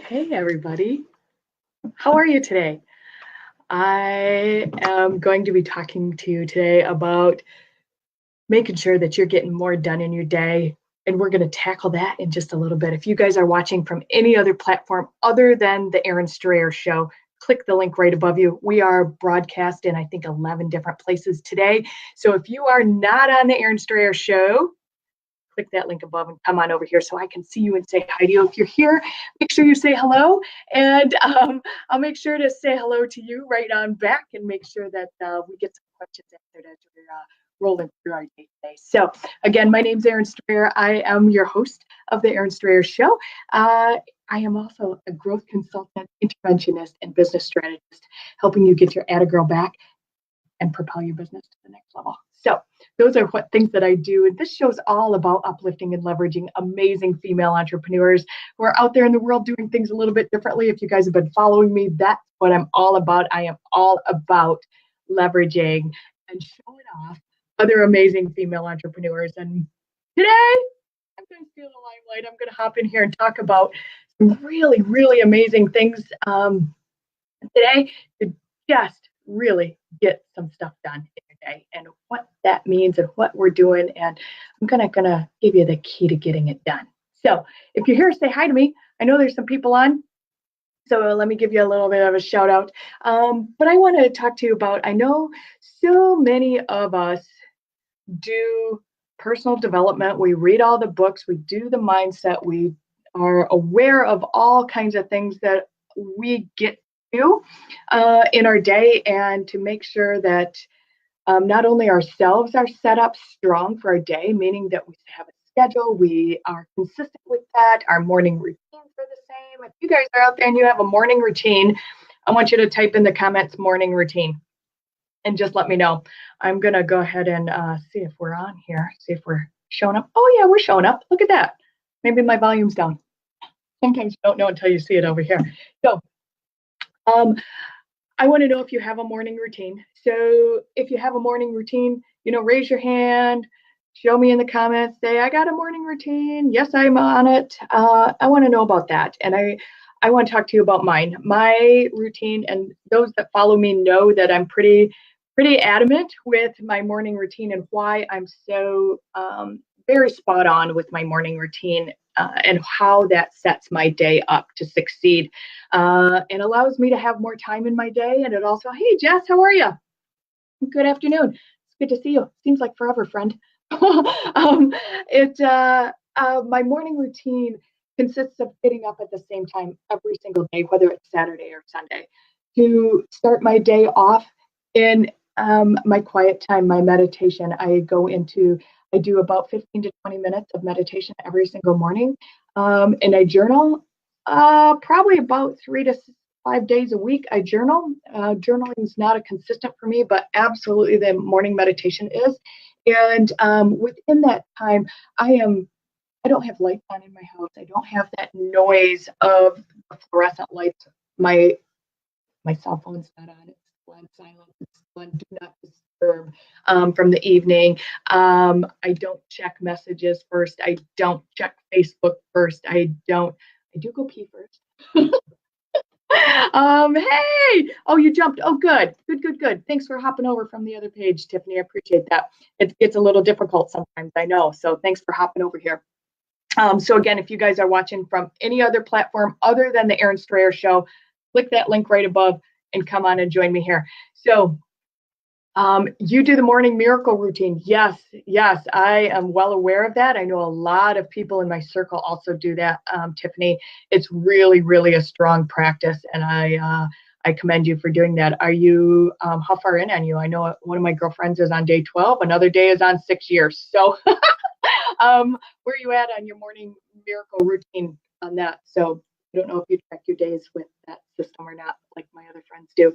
Hey, everybody. How are you today? I am going to be talking to you today about making sure that you're getting more done in your day. And we're going to tackle that in just a little bit. If you guys are watching from any other platform other than the Erin Strayer Show, click the link right above you. We are broadcast in, I think, 11 different places today. So if you are not on the Erin Strayer Show, click that link above and come on over here so I can see you and say hi to you. If you're here, make sure you say hello, and I'll make sure to say hello to you right on back and make sure that we get some questions answered as we're rolling through our day today. So again, my name's Erin Strayer. I am your host of the Erin Strayer Show. I am also a growth consultant, interventionist, and business strategist, helping you get your Atta Girl back and propel your business to the next level. So those are what things that I do. And this show's all about uplifting and leveraging amazing female entrepreneurs who are out there in the world doing things a little bit differently. If you guys have been following me, that's what I'm all about. I am all about leveraging and showing off other amazing female entrepreneurs. And today, I'm going to steal the limelight. I'm going to hop in here and talk about some really, really amazing things today to just really get some stuff done in your day and what that means and what we're doing. And I'm gonna give you the key to getting it done. So if you're here, say hi to me. I know there's some people on, so let me give you a little bit of a shout out. But I want to talk to you about, I know so many of us do personal development. We read all the books, we do the mindset, we are aware of all kinds of things that we get do in our day, and to make sure that not only ourselves are set up strong for our day, meaning that we have a schedule, we are consistent with that, our morning routines are the same. If you guys are out there and you have a morning routine, I want you to type in the comments morning routine and just let me know. I'm going to go ahead and see if we're on here, see if we're showing up. Oh, yeah, we're showing up. Look at that. Maybe my volume's down. Sometimes you don't know until you see it over here. So, I want to know if you have a morning routine. So if you have a morning routine, raise your hand, show me in the comments, say, I got a morning routine. Yes, I'm on it. I want to know about that. And I want to talk to you about mine. My routine, and those that follow me know that I'm pretty adamant with my morning routine and why I'm so very spot on with my morning routine and how that sets my day up to succeed and allows me to have more time in my day. And it also, hey, Jess, how are you? Good afternoon. It's good to see you. Seems like forever, friend. My morning routine consists of getting up at the same time every single day, whether it's Saturday or Sunday, to start my day off in my quiet time, my meditation. I do about 15 to 20 minutes of meditation every single morning. And I journal probably about 3 to 5 days a week. I journal. Journaling is not a consistent for me, but absolutely the morning meditation is. And within that time, I don't have lights on in my house. I don't have that noise of the fluorescent lights. My cell phone's not on. It's on silent. It's on do not disturb from the evening. I don't check messages first. I don't check Facebook first. I do go pee first. Hey, oh, you jumped. Oh, good. Thanks for hopping over from the other page, Tiffany. I appreciate that. It gets a little difficult sometimes, I know. So thanks for hopping over here. So again, if you guys are watching from any other platform other than the Erin Strayer Show, click that link right above and come on and join me here. So you do the morning miracle routine. Yes, I am well aware of that. I know a lot of people in my circle also do that, Tiffany. It's really, really a strong practice, and I commend you for doing that. Are you, how far in on you? I know one of my girlfriends is on day 12, another day is on 6 years. So where are you at on your morning miracle routine on that? So I don't know if you track your days with that system or not, like my other friends do.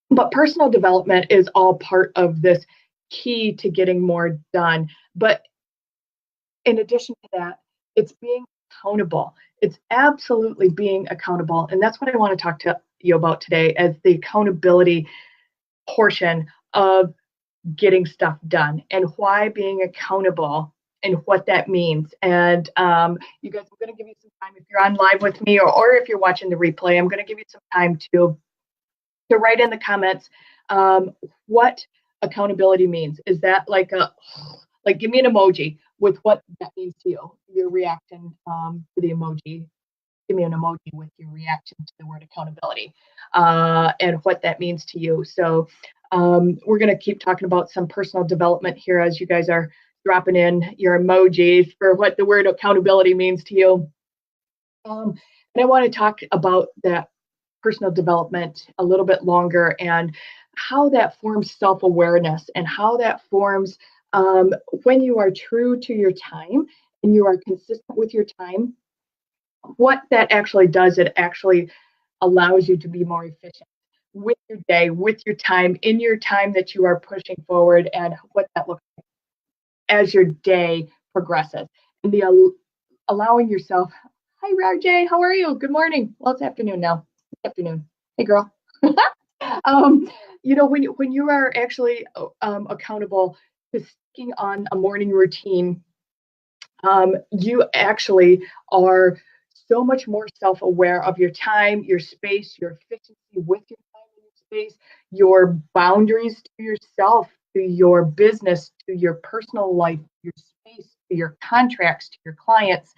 But personal development is all part of this key to getting more done. But in addition to that, it's being accountable. It's absolutely being accountable. And that's what I want to talk to you about today as the accountability portion of getting stuff done, and why being accountable and what that means. And you guys, I'm going to give you some time if you're on live with me, or if you're watching the replay. I'm going to give you some time to write in the comments what accountability means. Is that like give me an emoji with what that means to you, your reaction to the emoji. Give me an emoji with your reaction to the word accountability and what that means to you. So we're going to keep talking about some personal development here as you guys are dropping in your emojis for what the word accountability means to you. And I want to talk about that personal development a little bit longer and how that forms self-awareness and how that forms when you are true to your time and you are consistent with your time. What that actually does, it actually allows you to be more efficient with your day, with your time, in your time that you are pushing forward, and what that looks like as your day progresses. And the allowing yourself, hi RJ, how are you? Good morning. Well, it's afternoon now. It's afternoon. Hey girl. When you are actually accountable to sticking on a morning routine, you actually are so much more self-aware of your time, your space, your efficiency with your time and your space, your boundaries to yourself, to your business, to your personal life, your space, to your contracts, to your clients,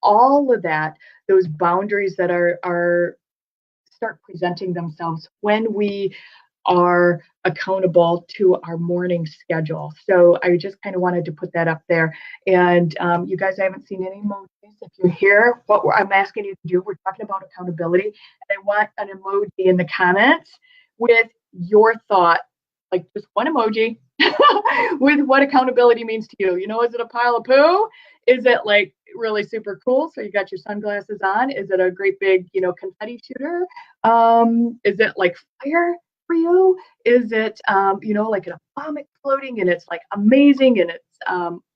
all of that, those boundaries that are start presenting themselves when we are accountable to our morning schedule. So I just kind of wanted to put that up there. And you guys, I haven't seen any emojis. If you're here, what I'm asking you to do, we're talking about accountability. And I want an emoji in the comments with your thought, like just one emoji with what accountability means to you. Is it a pile of poo? Is it like really super cool? So you got your sunglasses on. Is it a great big, confetti shooter? Is it like fire for you? Is it, like an bomb exploding and it's like amazing and it's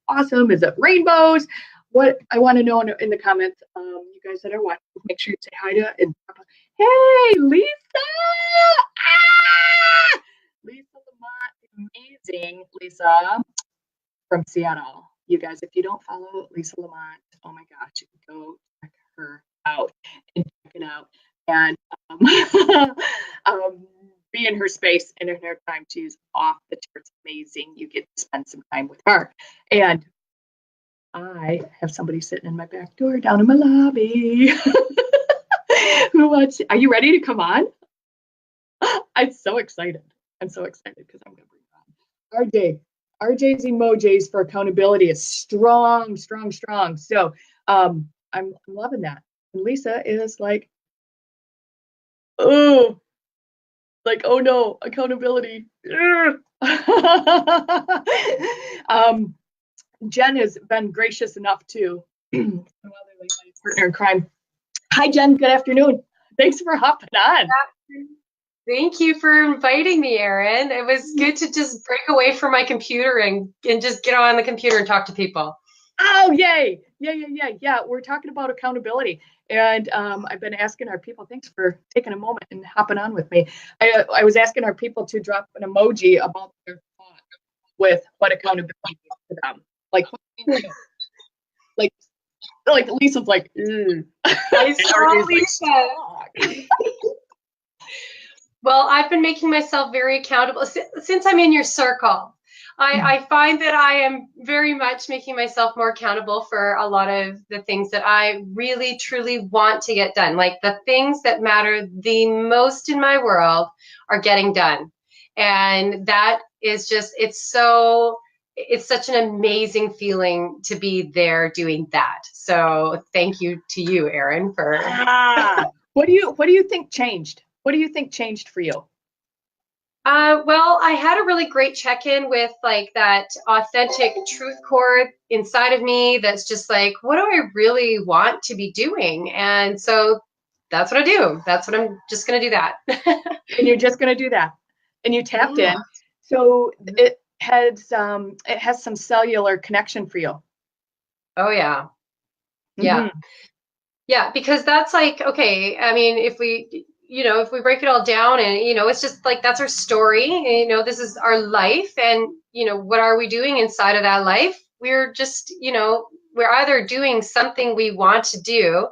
awesome? Is it rainbows? What I want to know in the comments, you guys that are watching, make sure you say hi to and hey, Lisa! Ah! Lisa Lamont, amazing, Lisa from Seattle. You guys, if you don't follow Lisa Lamont, oh my gosh, go check her out and check it out. And be in her space and in her time. She's off the charts, amazing. You get to spend some time with her. And I have somebody sitting in my back door down in my lobby. Are you ready to come on? I'm so excited. I'm so excited because I'm going to bring on RJ's emojis for accountability is strong, strong, strong. So I'm loving that. And Lisa is like, oh no, accountability. Jen has been gracious enough to my partner in crime. Hi, Jen. Good afternoon. Thanks for hopping on. Thank you for inviting me, Erin. It was good to just break away from my computer and just get on the computer and talk to people. Oh, yay. Yeah. We're talking about accountability. And I've been asking our people, thanks for taking a moment and hopping on with me. I was asking our people to drop an emoji about their thought with what accountability is to them. Like, like Lisa's like, I saw Lisa. Well, I've been making myself very accountable since I'm in your circle. I find that I am very much making myself more accountable for a lot of the things that I really, truly want to get done. Like the things that matter the most in my world are getting done. And that is just, it's such an amazing feeling to be there doing that. So thank you to you, Erin, for. What do you think changed? What do you think changed for you? Well, I had a really great check-in with like that authentic truth core inside of me that's just like, what do I really want to be doing? And so that's what I do. That's what I'm just going to do that. And you're just going to do that. And you tapped in. So it has some cellular connection for you. Oh, yeah. Yeah. Mm-hmm. Yeah, because that's like, okay, I mean, if we break it all down and, it's just like, that's our story, this is our life and, what are we doing inside of that life? we're just, we're either doing something we want to do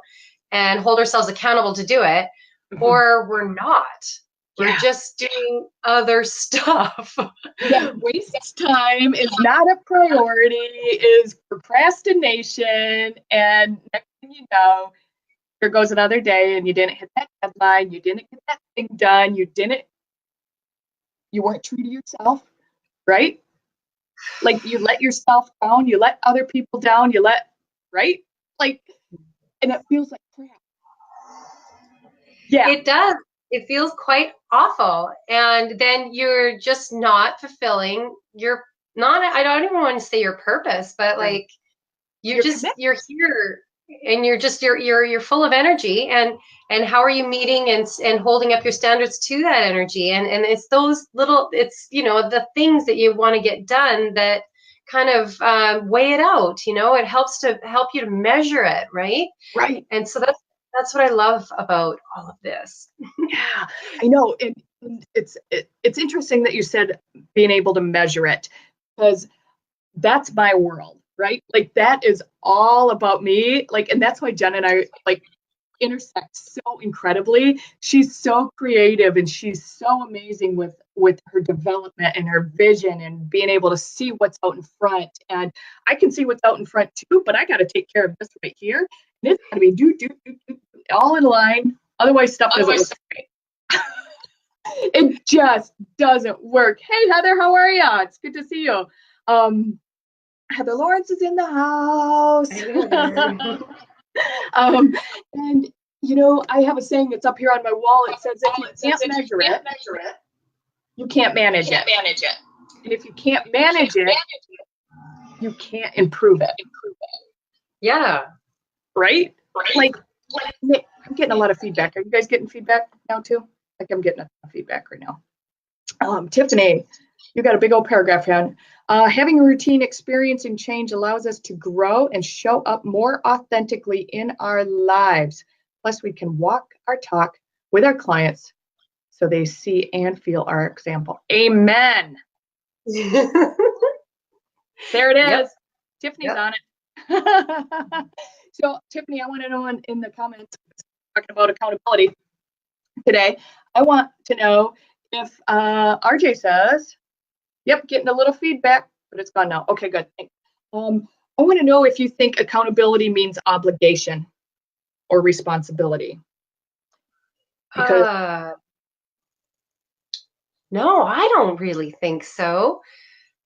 and hold ourselves accountable to do it, or we're not. We're just doing other stuff. Yeah, waste time is not a priority, is procrastination. And next thing you know, here goes another day and you didn't hit that deadline, you didn't get that thing done, you weren't true to yourself, right? Like you let yourself down, you let other people down, right? Like, and it feels like crap. Yeah. It does. It feels quite awful. And then you're just not fulfilling I don't even want to say your purpose, but like you're here and you're full of energy, and how are you meeting and holding up your standards to that energy? And it's those little, the things that you want to get done that kind of weigh it out. It helps you to measure it, right? Right. And so that's what I love about all of this. Yeah, I know. And it's interesting that you said being able to measure it, because that's my world, right? Like that is all about me. Like, and that's why Jen and I like intersect so incredibly. She's so creative and she's so amazing with her development and her vision and being able to see what's out in front. And I can see what's out in front too, but I got to take care of this right here. And it's got to be do all in line. Otherwise, stuff doesn't work right. It just doesn't work. Hey, Heather, how are you? It's good to see you. Heather Lawrence is in the house. And I have a saying that's up here on my wall. It says, if you can't measure it, you can't manage it. And if you can't manage it, you can't improve it. Yeah. Right? Like, I'm getting a lot of feedback. Are you guys getting feedback now too? Like I'm getting a feedback right now. Tiffany, you got a big old paragraph here. Having a routine, experiencing change allows us to grow and show up more authentically in our lives. Plus, we can walk our talk with our clients so they see and feel our example. Amen. There it is. Yep. Tiffany's on it. So, Tiffany, I want to know in the comments, talking about accountability today, I want to know if RJ says, yep, getting a little feedback, but it's gone now. Okay, good. Thanks. I want to know if you think accountability means obligation or responsibility. Because no, I don't really think so.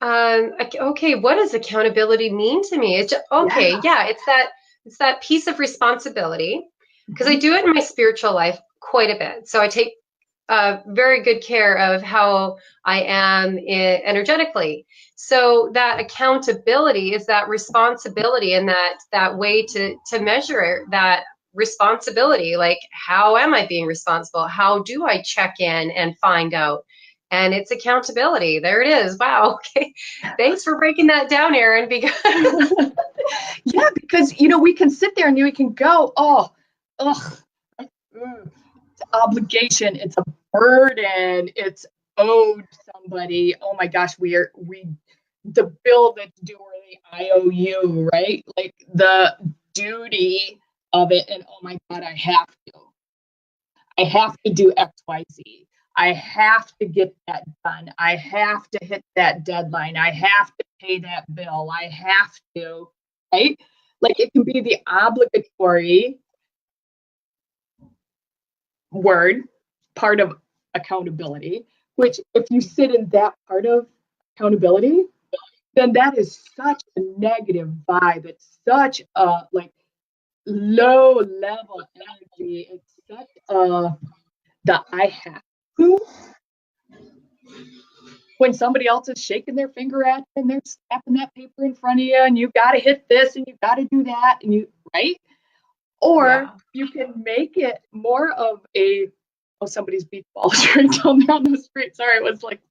Okay, what does accountability mean to me? It's just, okay, yeah, it's that piece of responsibility, because I do it in my spiritual life quite a bit. So I take very good care of how I am energetically. So that accountability is that responsibility, and that way to measure that responsibility. Like, how am I being responsible? How do I check in and find out? And it's accountability. There it is. Wow. Okay. Thanks for breaking that down, Erin. Because yeah, because we can sit there and we can go, it's obligation. It's a burden. It's owed somebody. Oh my gosh, the bill that's due, or the IOU, right? Like the duty of it. And oh my God, I have to do X, Y, Z. I have to get that done. I have to hit that deadline. I have to pay that bill. I have to, right? Like it can be the obligatory word, part of accountability, which if you sit in that part of accountability, then that is such a negative vibe. It's such a low level energy. It's such the I have to. When somebody else is shaking their finger at you and they're snapping that paper in front of you and you got to hit this and you got to do that and right? Or you can make it more of somebody's beach ball is right down there on the street. Sorry, it was like,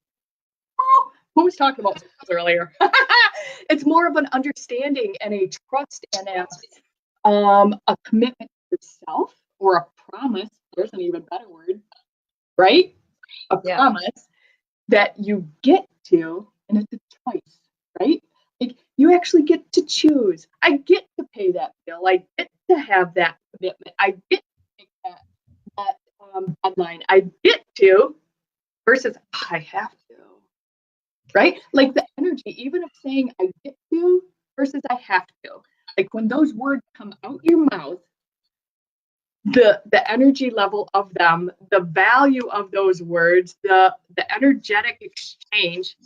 who was talking about this earlier? It's more of an understanding and a trust and a commitment to yourself, or a promise. There's an even better word, right? A promise that you get to, and it's a choice, right? Like You actually get to choose. I get to pay that bill. I get to have that commitment. I get to make that deadline. I get to versus I have to, right? Like the energy, even of saying I get to versus I have to. Like when those words come out your mouth, the energy level of them, the value of those words, the energetic exchange,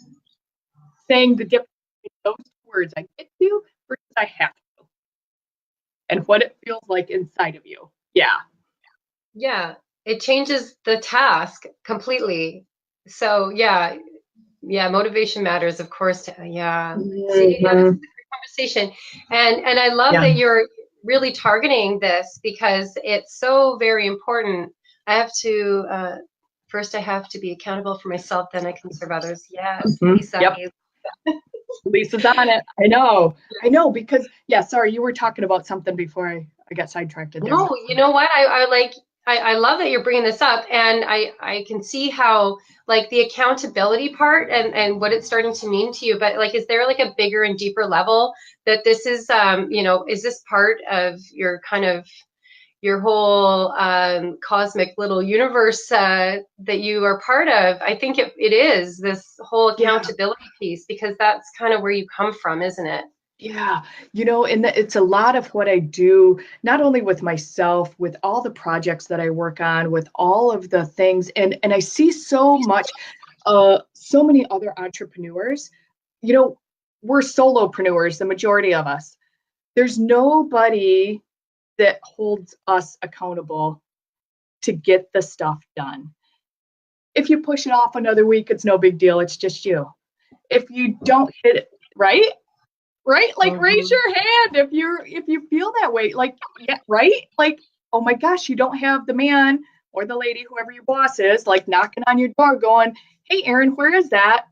saying the difference between those words I get to versus I have to, and what it feels like inside of you. Yeah. Yeah, it changes the task completely. So yeah, motivation matters, of course. Yeah. See, yeah, this is a Mhm. great conversation, and I love Yeah. that you're really targeting this because it's so very important. I have to first I have to be accountable for myself, then I can serve others. Yes, Lisa. Yep. Lisa's on it. I know. I know because yeah, sorry, you were talking about something before I got sidetracked there. No, you know what? I like I love that you're bringing this up, and I can see how like the accountability part and what it's starting to mean to you. But like, is there like a bigger and deeper level that this is is this part of your kind of your whole cosmic little universe that you are part of? I think it is this whole Yeah. accountability piece because that's kind of where you come from, isn't it? Yeah, and it's a lot of what I do, not only with myself, with all the projects that I work on, with all of the things, and I see so much, so many other entrepreneurs. You know, we're solopreneurs, the majority of us. There's nobody that holds us accountable to get the stuff done. If you push it off another week, it's no big deal. It's just you. If you don't hit it, right? Right? Like raise Mm-hmm. your hand if you feel that way. Like, yeah, right? Like, oh my gosh, you don't have the man or the lady, whoever your boss is, like knocking on your door going, hey Erin, where is that?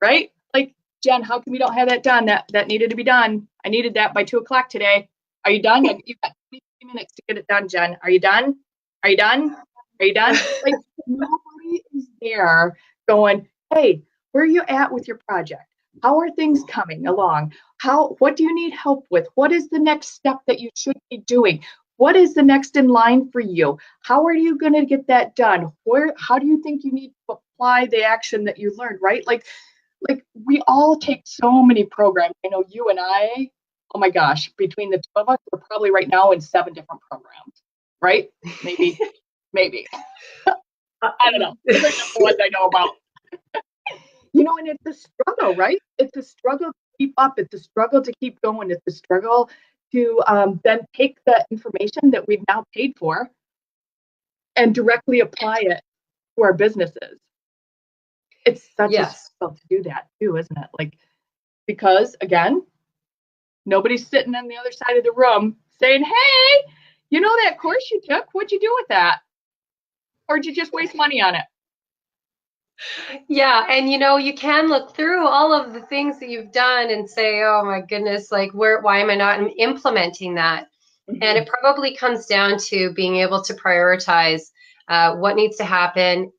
Right? Like, Jen, how come you don't have that done? That needed to be done. I needed that by 2 o'clock today. Are you done? You've got 23 minutes to get it done, Jen. Are you done? Are you done? Are you done? Like nobody is there going, hey, where are you at with your project? How are things coming along? What do you need help with? What is the next step that you should be doing? What is the next in line for you? How are you going to get that done? How do you think you need to apply the action that you learned, right? Like we all take so many programs. I know you and I, oh my gosh, between the two of us, we're probably right now in 7 different programs, right? Maybe, maybe. I don't know. Those are just the ones I know about. And it's a struggle, right? It's a struggle to keep up. It's a struggle to keep going. It's a struggle to then take the information that we've now paid for and directly apply it to our businesses. It's such a Yes. struggle to do that too, isn't it? Like, because again, nobody's sitting on the other side of the room saying, hey, that course you took, what'd you do with that? Or did you just waste money on it? Yeah, and you can look through all of the things that you've done and say, "Oh my goodness, like why am I not implementing that?" And it probably comes down to being able to prioritize what needs to happen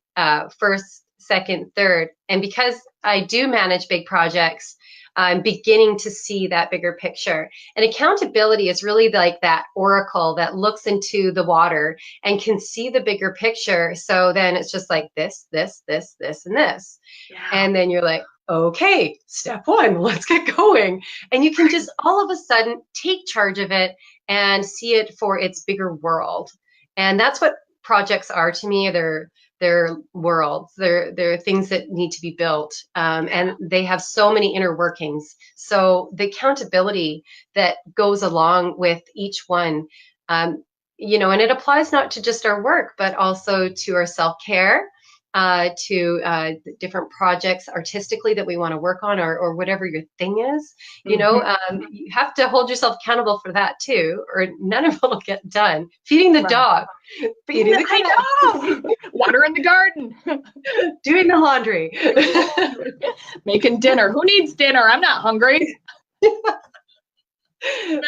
first, second, third. And because I do manage big projects, I'm beginning to see that bigger picture. And accountability is really like that oracle that looks into the water and can see the bigger picture. So then it's just like this, and this. Yeah. And then you're like, okay, step one, let's get going. And you can just all of a sudden take charge of it and see it for its bigger world. And that's what projects are to me. They're worlds. They're things that need to be built, and they have so many inner workings. So the accountability that goes along with each one, and it applies not to just our work, but also to our self-care, to different projects artistically that we want to work on, or whatever your thing is. You have to hold yourself accountable for that too, or none of it will get done. Feeding the dog, feeding the cat, I know. Watering the garden, doing the laundry, making dinner. Who needs dinner? I'm not hungry.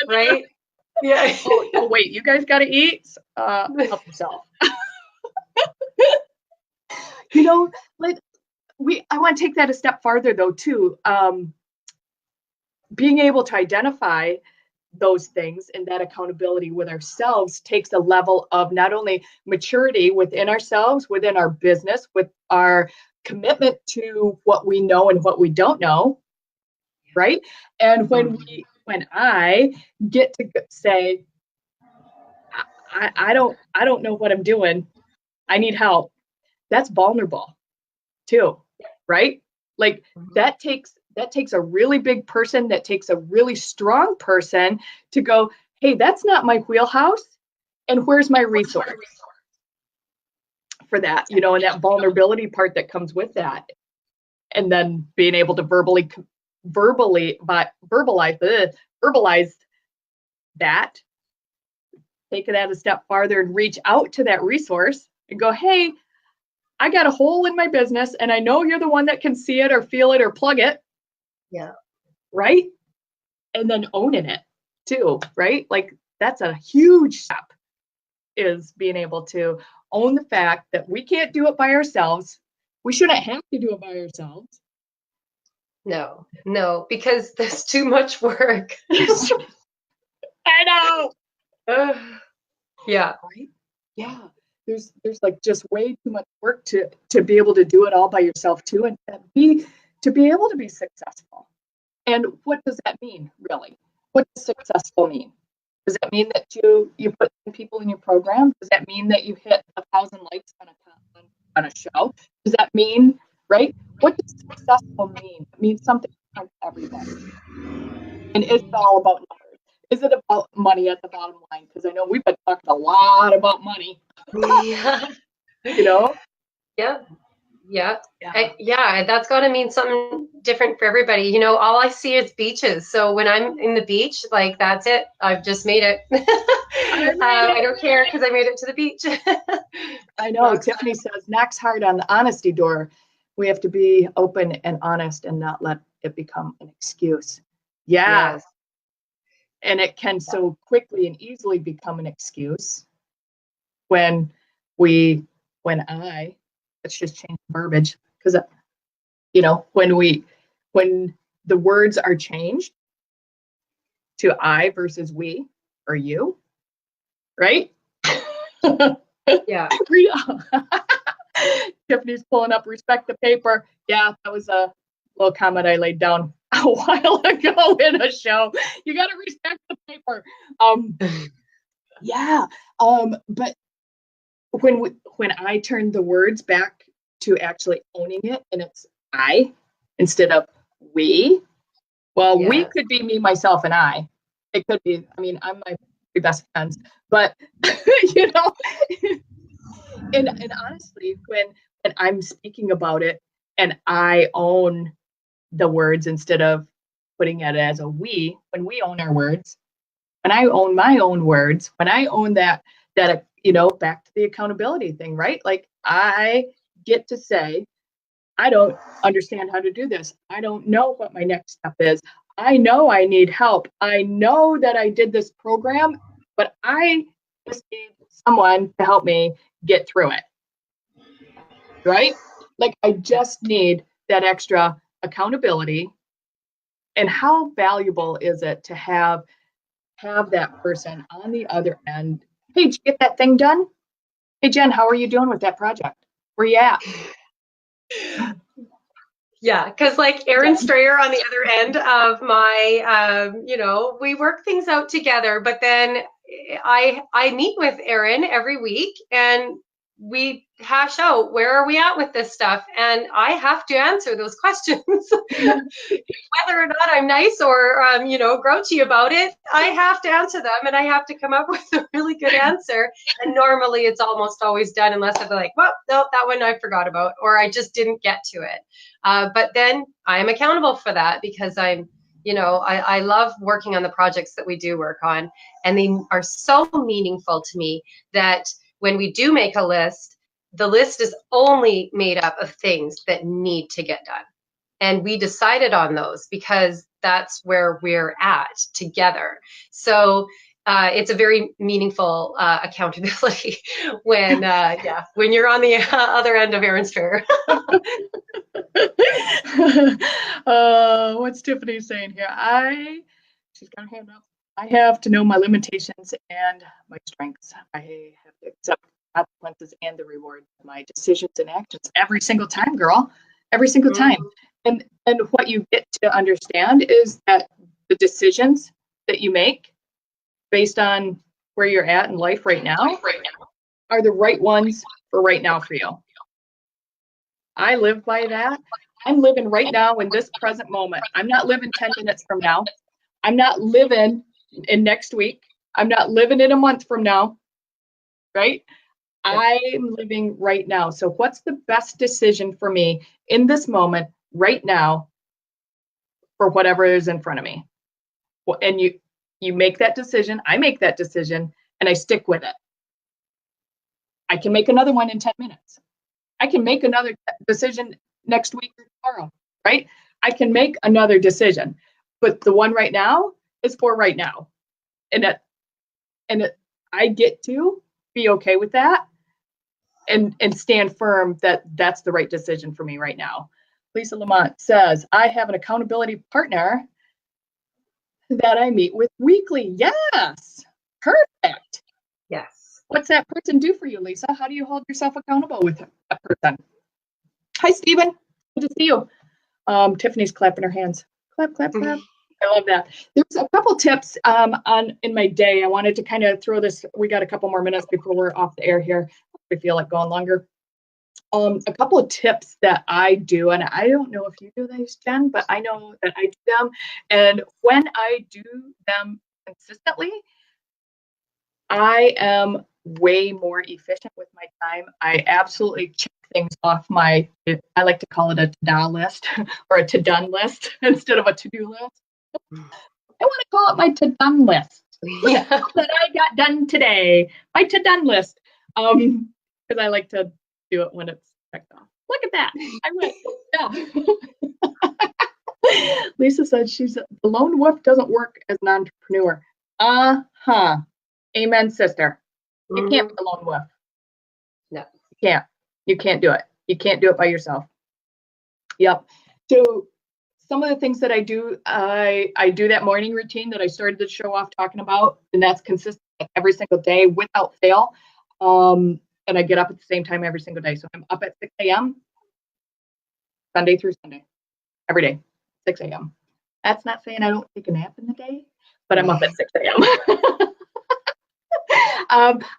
right? Yeah. Oh, wait, you guys got to eat? Help yourself. Like I want to take that a step farther though too, being able to identify those things and that accountability with ourselves takes a level of not only maturity within ourselves, within our business, with our commitment to what we know and what we don't know, right? And when I get to say, I don't know what I'm doing, I need help, that's vulnerable too, right? Like that takes a really big person, that takes a really strong person to go, hey, that's not my wheelhouse, and where's my resource for that, you know, and that vulnerability part that comes with that. And then being able to verbalize that, take that a step farther and reach out to that resource and go, hey, I got a hole in my business and I know you're the one that can see it or feel it or plug it. Yeah. Right. And then owning it too, right? Like that's a huge step, is being able to own the fact that we can't do it by ourselves. We shouldn't have to do it by ourselves. No, because there's too much work. I know. Yeah. Right? Yeah. There's like just way too much work to be able to do it all by yourself too, and to be able to be successful. And what does that mean, really? What does successful mean? Does that mean that you put people in your program? Does that mean that you hit 1,000 likes on a show? Does that mean, right? What does successful mean? It means something different to everybody. And is it all about numbers? Is it about money at the bottom line? Because I know we've been talking a lot about money. Yeah. You know? Yeah. Yeah, that's got to mean something different for everybody. You know, all I see is beaches. So when I'm in the beach, like that's it. I've just made it. I don't care because I made it to the beach. I know. Tiffany says, knocks hard on the honesty door. We have to be open and honest and not let it become an excuse. Yeah. Yes. And it can so quickly and easily become an excuse when let's just change the verbiage, because you know, when the words are changed to I versus we or you, right? Yeah. Tiffany's pulling up respect the paper. Yeah, that was a little comment I laid down a while ago in a show. You got to respect the paper. Yeah. But when I turn the words back to actually owning it, and it's I instead of we, well, we could be me, myself, and I. It could be, I mean, I'm my best friends, but you know, and honestly, when I'm speaking about it and I own the words instead of putting it as a we, when we own our words, when I own my own words, when I own that, you know, back to the accountability thing, right? Like I get to say, I don't understand how to do this. I don't know what my next step is. I know I need help. I know that I did this program, but I just need someone to help me get through it. Right? Like I just need that extra accountability. And how valuable is it to have that person on the other end? Hey, did you get that thing done? Hey, Jen, how are you doing with that project? Where you at? Yeah, because like Erin Strayer on the other end of my, you know, we work things out together. But then I meet with Erin every week, and we hash out where are we at with this stuff, and I have to answer those questions. Whether or not I'm nice or you know, grouchy about it, I have to answer them, and I have to come up with a really good answer. And normally it's almost always done, unless I'm like, well, no, that one I forgot about, or I just didn't get to it. But then I am accountable for that, because I'm, you know, I love working on the projects that we do work on, and they are so meaningful to me that when we do make a list, the list is only made up of things that need to get done. And we decided on those because that's where we're at together. So it's a very meaningful accountability when you're on the other end of Erin Strayer. What's Tiffany saying here? She's got her hand up. I have to know my limitations and my strengths. I have to accept consequences and the reward of my decisions and actions every single time, girl. Every single time. And what you get to understand is that the decisions that you make based on where you're at in life right now are the right ones for right now for you. I live by that. I'm living right now in this present moment. I'm not living 10 minutes from now. I'm not living in next week. I'm not living in a month from now, right? I'm living right now. So what's the best decision for me in this moment, right now, for whatever is in front of me? And you make that decision, I make that decision, and I stick with it. I can make another one in 10 minutes. I can make another decision next week or tomorrow, right? I can make another decision, but the one right now is for right now. I get to be okay with that and stand firm that that's the right decision for me right now. Lisa Lamont says, I have an accountability partner that I meet with weekly. Yes, perfect. Yes. What's that person do for you, Lisa? How do you hold yourself accountable with that person? Hi, Stephen. Good to see you. Tiffany's clapping her hands. Clap, clap, clap. I love that. There's a couple tips in my day. I wanted to kind of throw this. We got a couple more minutes before we're off the air here. I feel like going longer. A couple of tips that I do, and I don't know if you do these, Jen, but I know that I do them. And when I do them consistently, I am way more efficient with my time. I absolutely check things off I like to call it a to-do list or a to-done list instead of a to-do list. I want to call it my to-done list. Look at that I got done today. My to-done list. Because I like to do it when it's checked off. Look at that. I went. Yeah. Lisa said the lone wolf doesn't work as an entrepreneur. Amen, sister. You can't be a lone wolf. No. You can't. You can't do it. You can't do it by yourself. Yep. So some of the things that I do that morning routine that I started the show off talking about, and that's consistent every single day without fail. And I get up at the same time every single day. So I'm up at 6 a.m. Sunday through Sunday, every day, 6 a.m. That's not saying I don't take a nap in the day, but I'm up at 6 a.m.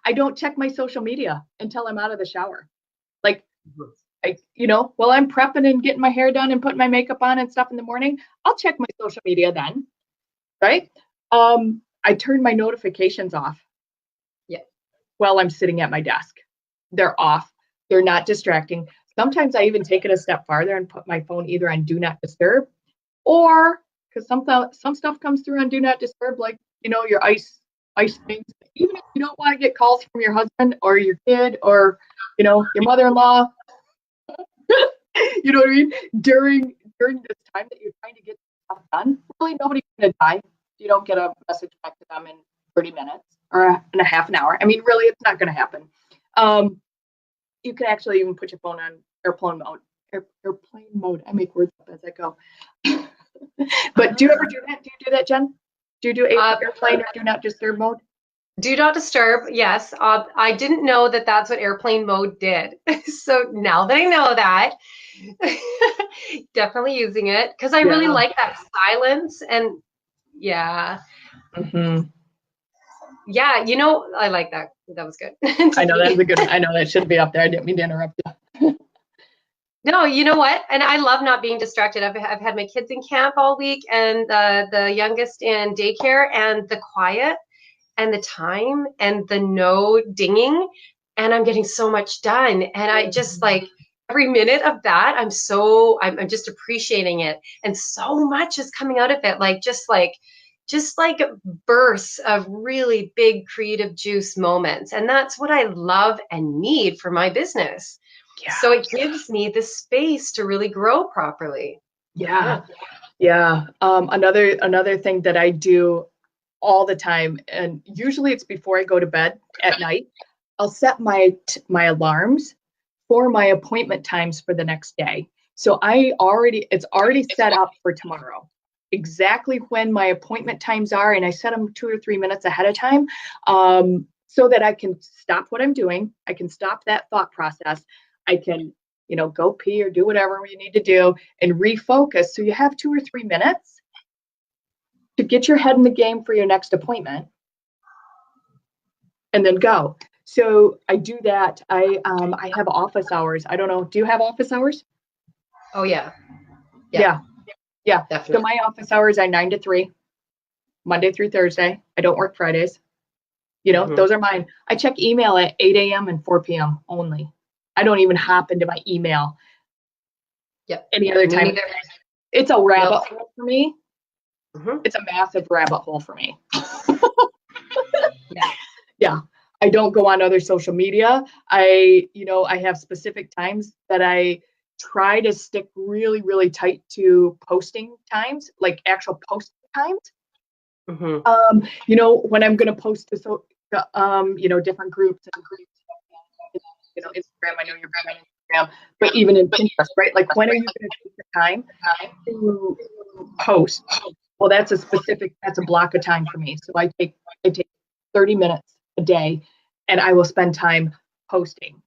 I don't check my social media until I'm out of the shower. Like, while I'm prepping and getting my hair done and putting my makeup on and stuff in the morning, I'll check my social media then, right? I turn my notifications off while I'm sitting at my desk. They're off. They're not distracting. Sometimes I even take it a step farther and put my phone either on do not disturb, or because some stuff comes through on do not disturb, like, your ice things. Even if you don't want to get calls from your husband or your kid or, your mother-in-law, you know what I mean? During this time that you're trying to get stuff done, really nobody's going to die. You don't get a message back to them in 30 minutes or in a half an hour. I mean, really, it's not going to happen. You can actually even put your phone on airplane mode. I make words up as I go. But do you ever do that? Do you do that, Jen? Do you do airplane or do not disturb mode? Do not disturb, yes. I didn't know that that's what airplane mode did. So now that I know that, definitely using it because I really like that silence and Mm-hmm. Yeah, I like that. That was good. I know that's a good one. I know that should be up there. I didn't mean to interrupt you. No, you know what? And I love not being distracted. I've had my kids in camp all week and the youngest in daycare, and the quiet and the time and the no dinging, and I'm getting so much done. And I just like every minute of that, I'm just appreciating it. And so much is coming out of it. Just like bursts of really big creative juice moments. And that's what I love and need for my business. Yeah. So it gives me the space to really grow properly. Yeah. Another thing that I do all the time. And usually it's before I go to bed at night. I'll set my alarms for my appointment times for the next day. So it's already set up for tomorrow, exactly when my appointment times are. And I set them 2 or 3 minutes ahead of time, so that I can stop what I'm doing. I can stop that thought process. I can, go pee or do whatever you need to do and refocus. So you have 2 or 3 minutes to get your head in the game for your next appointment and then go. So I do that. I have office hours. I don't know. Do you have office hours? Oh yeah. Yeah. Definitely. So my office hours are 9 to 3, Monday through Thursday. I don't work Fridays. Those are mine. I check email at 8 a.m. and 4 p.m. only. I don't even hop into my email any other time. It's a rabbit hole for me. It's a massive rabbit hole for me. Yeah. I don't go on other social media. I have specific times that I try to stick really, really tight to posting times, like actual posting times. When I'm going to post to different groups and Instagram. I know you're big on Instagram, but even in Pinterest, right? Like, when are you going to take the time to post? Well, that's a block of time for me. So I take 30 minutes a day, and I will spend time posting.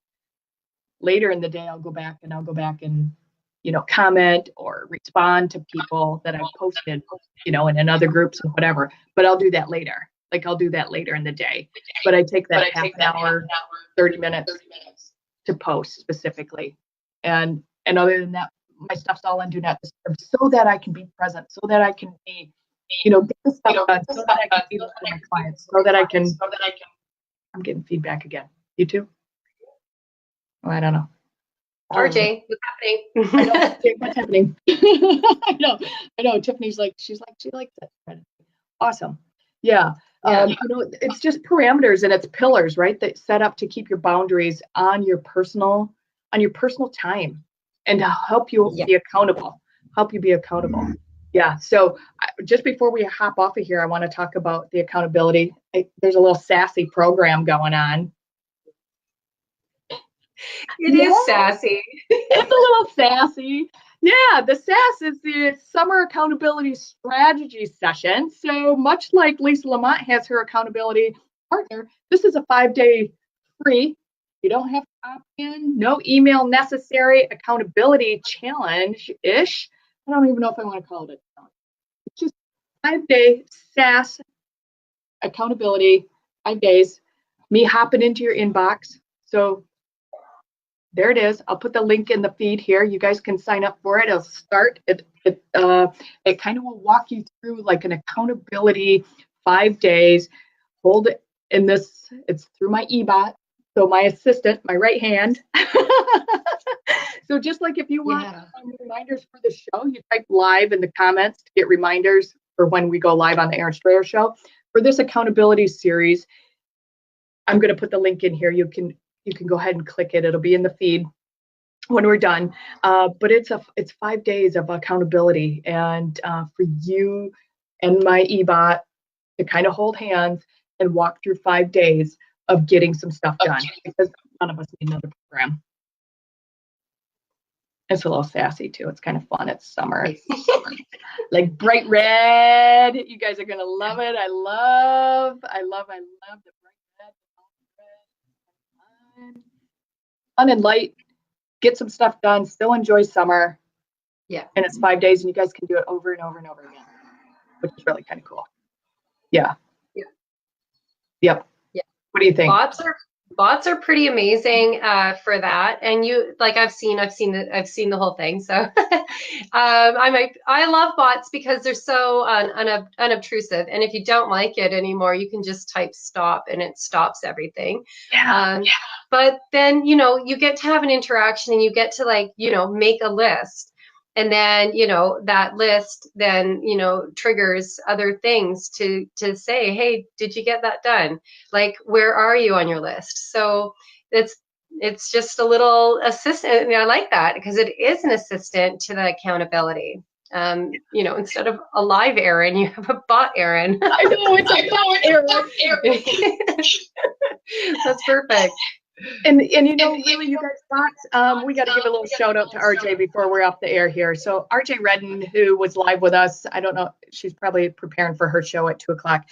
Later in the day, I'll go back and comment or respond to people that I've posted, and in other groups and whatever. But I'll do that later. I'll do that later in the day. But I take that half an hour, 30 minutes to post specifically. And other than that, my stuff's all on Do Not Disturb, so that I can be present, so that I can be, get the stuff done, so that I can be with my clients, so that I can. I'm getting feedback again. You too? Oh, I don't know. RJ, what's happening? What's happening? I know. Tiffany's she likes that. Awesome. Yeah. It's just parameters and it's pillars, right? That set up to keep your boundaries on your personal time, and to help you be accountable. Yeah. So just before we hop off of here, I want to talk about the accountability. There's a little sassy program going on. It is sassy. It's a little sassy. Yeah, the SAS is the Summer Accountability Strategy Session. So much like Lisa Lamont has her accountability partner, this is a 5-day free. You don't have to opt in. No email necessary. Accountability challenge-ish. I don't even know if I want to call it a challenge. It's just 5-day SAS accountability, 5 days. Me hopping into your inbox. So there it is. I'll put the link in the feed here. You guys can sign up for it. It'll start. It kind of will walk you through like an accountability 5 days. Hold it in this. It's through my eBot. So my assistant, my right hand. So just like if you want reminders for the show, you type live in the comments to get reminders for when we go live on the Erin Strayer Show. For this accountability series, I'm going to put the link in here. You can go ahead and click it. It'll be in the feed when we're done. But it's 5 days of accountability, and for you and my eBot to kind of hold hands and walk through 5 days of getting some stuff done, because none of us need another program. It's a little sassy too. It's kind of fun. It's summer. Like bright red. You guys are gonna love it. I love the bright red. Fun and light. Get some stuff done. Still enjoy summer. Yeah. And it's 5 days, and you guys can do it over and over and over again, which is really kind of cool. Yeah. Yep. Yeah. What do you think? Bots are pretty amazing for that, and I've seen the whole thing. So I love bots because they're so unobtrusive, and if you don't like it anymore, you can just type stop and it stops everything. But then you get to have an interaction, and you get to make a list. And then, that list then, triggers other things to say, hey, did you get that done? Like, where are you on your list? So it's just a little assistant. I like that because it is an assistant to the accountability. Instead of a live Erin, you have a bot Erin. I know, it's a bot Erin. That's perfect. And really, you guys thought, we got to give a little shout out to RJ before we're off the air here. So RJ Redden, who was live with us, I don't know, she's probably preparing for her show at 2:00.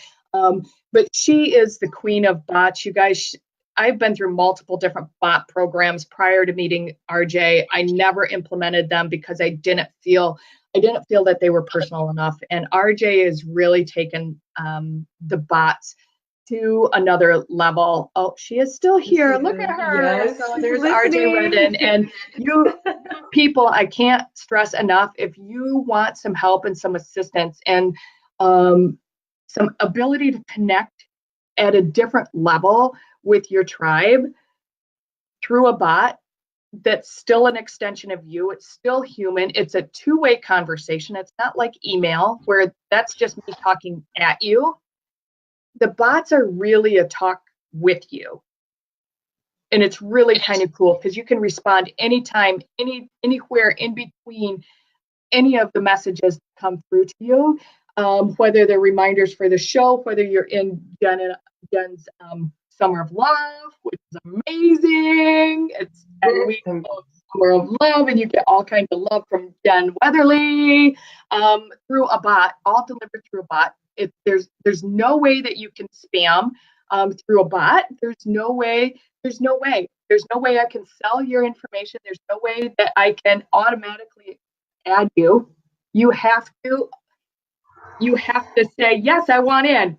But she is the queen of bots. You guys, I've been through multiple different bot programs prior to meeting RJ. I never implemented them because I didn't feel that they were personal enough. And RJ has really taken the bots to another level. Oh, she is still here. Look at her. Yes. So there's RJ Redden. And you people, I can't stress enough, if you want some help and some assistance and some ability to connect at a different level with your tribe through a bot that's still an extension of you. It's still human. It's a two-way conversation. It's not like email where that's just me talking at you. The bots are really a talk with you. And it's really kind of cool because you can respond anytime, anywhere in between any of the messages that come through to you, whether they're reminders for the show, whether you're in Jen's Summer of Love, which is amazing. It's every week of Summer of Love, and you get all kinds of love from Jen Weatherly through a bot, all delivered through a bot. There's no way that you can spam through a bot. There's no way I can sell your information. There's no way that I can automatically add you. You have to say, yes, I want in.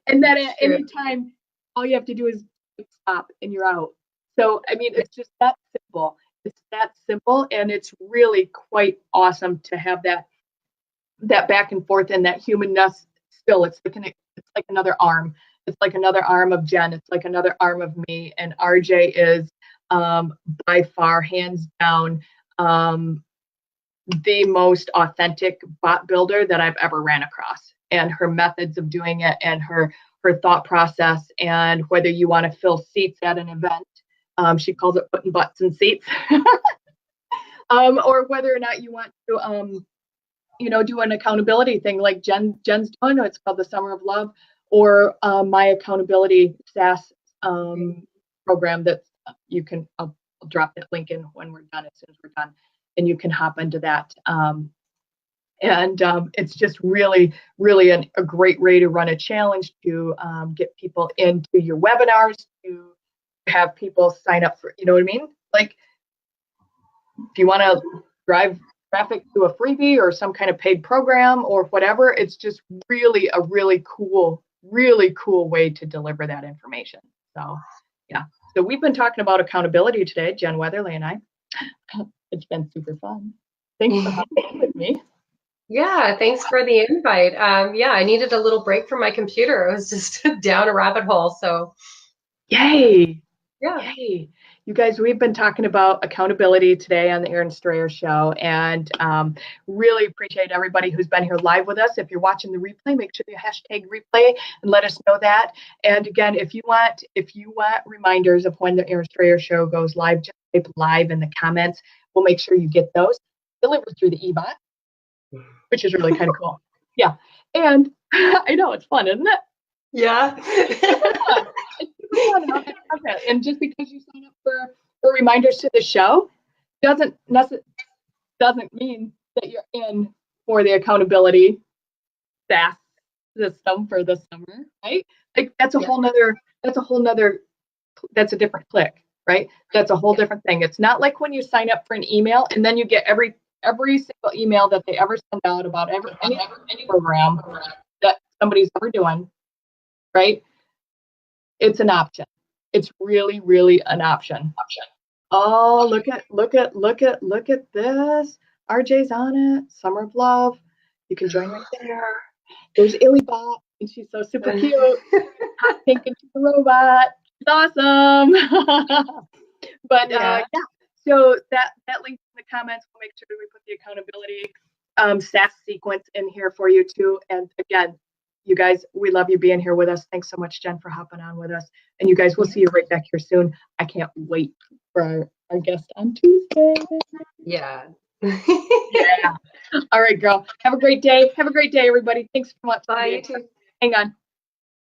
And then at any time, all you have to do is stop and you're out. So, I mean, it's just that simple. It's that simple. And it's really quite awesome to have that back and forth and that humanness still. It's like another arm. It's like another arm of Jen. It's like another arm of me. And RJ is by far, hands down, the most authentic bot builder that I've ever ran across. And her methods of doing it and her thought process, and whether you want to fill seats at an event, she calls it putting butts in seats, or whether or not you want to, do an accountability thing like Jen's doing. It's called the Summer of Love, or my accountability SaaS program that you can. I'll drop that link in when we're done, as soon as we're done, and you can hop into that. And it's just really, really a great way to run a challenge, to get people into your webinars, to have people sign up for, you know what I mean? Like, if you want to drive traffic to a freebie or some kind of paid program or whatever, it's just really a really cool way to deliver that information. So, yeah. So we've been talking about accountability today, Jen Weatherly and I. It's been super fun. Thanks for hopping with me. Yeah, thanks for the invite. I needed a little break from my computer. I was just down a rabbit hole. So, yay. Yeah. Yay. You guys, we've been talking about accountability today on the Erin Strayer Show, and really appreciate everybody who's been here live with us. If you're watching the replay, make sure you hashtag replay and let us know that. And again, if you want reminders of when the Erin Strayer Show goes live, just type live in the comments. We'll make sure you get those delivered through the eBot, which is really kind of cool. Yeah. And I know it's fun, isn't it? Yeah. It's super fun. And just because you sign up for reminders to the show doesn't mean that you're in for the accountability SaaS system for the summer, right? Like that's a different click, right? That's a whole different thing. It's not like when you sign up for an email and then you get every single email that they ever send out about any program that somebody's ever doing, right? It's an option. It's really, really an option. Oh, look at this. RJ's on it. Summer of Love. You can join right there. There's Illybot, and she's so super cute. Hot pink and she's a robot. It's awesome. But yeah. So that link in the comments. We'll make sure we put the accountability SaaS sequence in here for you too. And again, you guys, we love you being here with us. Thanks so much, Jen, for hopping on with us. And you guys, we'll see you right back here soon. I can't wait for our guest on Tuesday. Yeah. Yeah. All right, girl. Have a great day. Have a great day, everybody. Thanks so much. Bye, you too. Hang on.